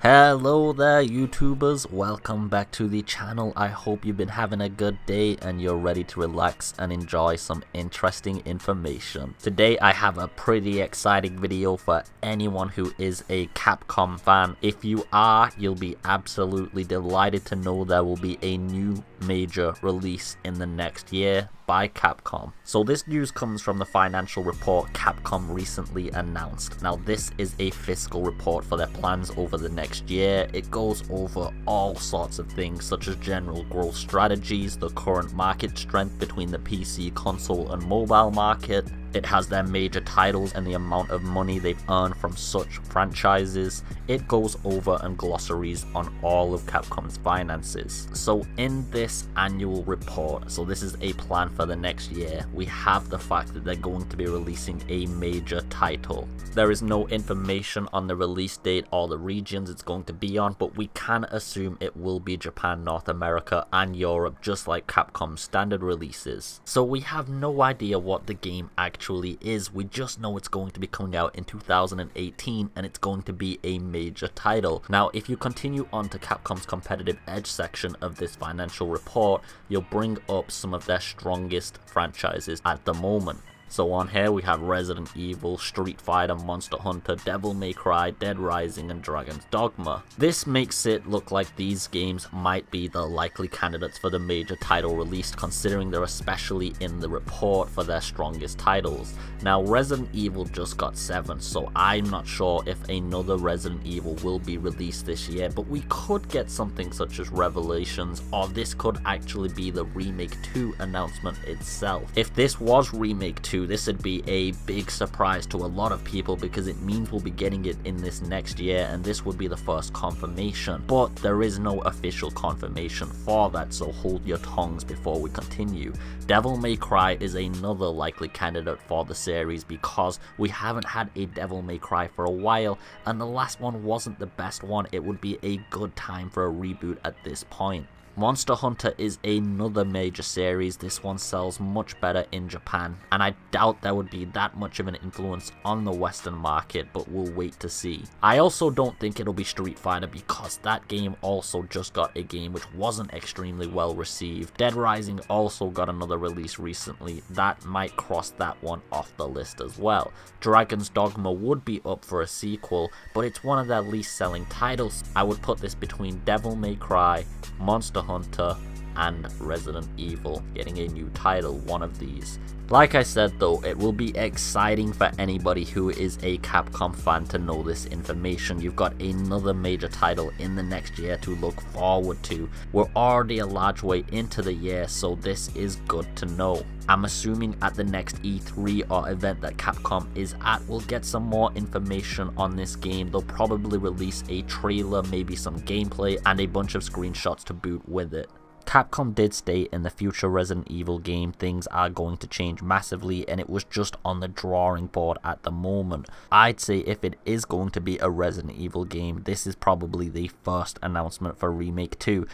Hello there YouTubers, welcome back to the channel. I hope you've been having a good day and you're ready to relax and enjoy some interesting information. Today I have a pretty exciting video for anyone who is a Capcom fan. If you are, you'll be absolutely delighted to know there will be a new major release in the next year by Capcom. So this news comes from the financial report Capcom recently announced. Now this is a fiscal report for their plans over the next year. It goes over all sorts of things such as general growth strategies, the current market strength between the PC, console and mobile market. It has their major titles and the amount of money they've earned from such franchises. It goes over and glossaries on all of Capcom's finances. So in this annual report, so this is a plan for the next year, we have the fact that they're going to be releasing a major title. There is no information on the release date or the regions it's going to be on, but we can assume it will be Japan, North America and Europe, just like Capcom's standard releases. So we have no idea what the game actually is. We just know it's going to be coming out in 2018 and it's going to be a major title. Now if you continue on to Capcom's competitive edge section of this financial report, you'll bring up some of their strongest franchises at the moment. So on here we have Resident Evil, Street Fighter, Monster Hunter, Devil May Cry, Dead Rising and Dragon's Dogma. This makes it look like these games might be the likely candidates for the major title released, considering they're especially in the report for their strongest titles. Now Resident Evil just got 7, so I'm not sure if another Resident Evil will be released this year, but we could get something such as Revelations, or this could actually be the Remake 2 announcement itself. If this was Remake 2, this would be a big surprise to a lot of people because it means we'll be getting it in this next year and this would be the first confirmation, but there is no official confirmation for that, so hold your tongues before we continue. Devil May Cry is another likely candidate for the series because we haven't had a Devil May Cry for a while and the last one wasn't the best one. It would be a good time for a reboot at this point. Monster Hunter is another major series. This one sells much better in Japan and I doubt there would be that much of an influence on the Western market, but we'll wait to see. I also don't think it'll be Street Fighter because that game also just got a game which wasn't extremely well received. Dead Rising also got another release recently. That might cross that one off the list as well. Dragon's Dogma would be up for a sequel, but it's one of their least selling titles. I would put this between Devil May Cry, Monster Hunter and Resident Evil getting a new title, one of these. Like I said though, it will be exciting for anybody who is a Capcom fan to know this information. You've got another major title in the next year to look forward to. We're already a large way into the year, so this is good to know. I'm assuming at the next E3 or event that Capcom is at, we'll get some more information on this game. They'll probably release a trailer, maybe some gameplay, and a bunch of screenshots to boot with it. Capcom did state in the future Resident Evil game things are going to change massively and it was just on the drawing board at the moment. I'd say if it is going to be a Resident Evil game, this is probably the first announcement for Remake 2.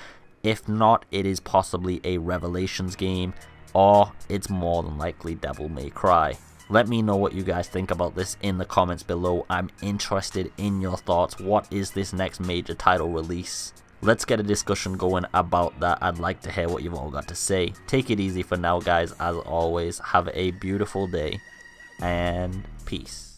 If not, it is possibly a Revelations game, or it's more than likely Devil May Cry. Let me know what you guys think about this in the comments below. I'm interested in your thoughts. What is this next major title release? Let's get a discussion going about that. I'd like to hear what you've all got to say. Take it easy for now guys, as always. Have a beautiful day and peace.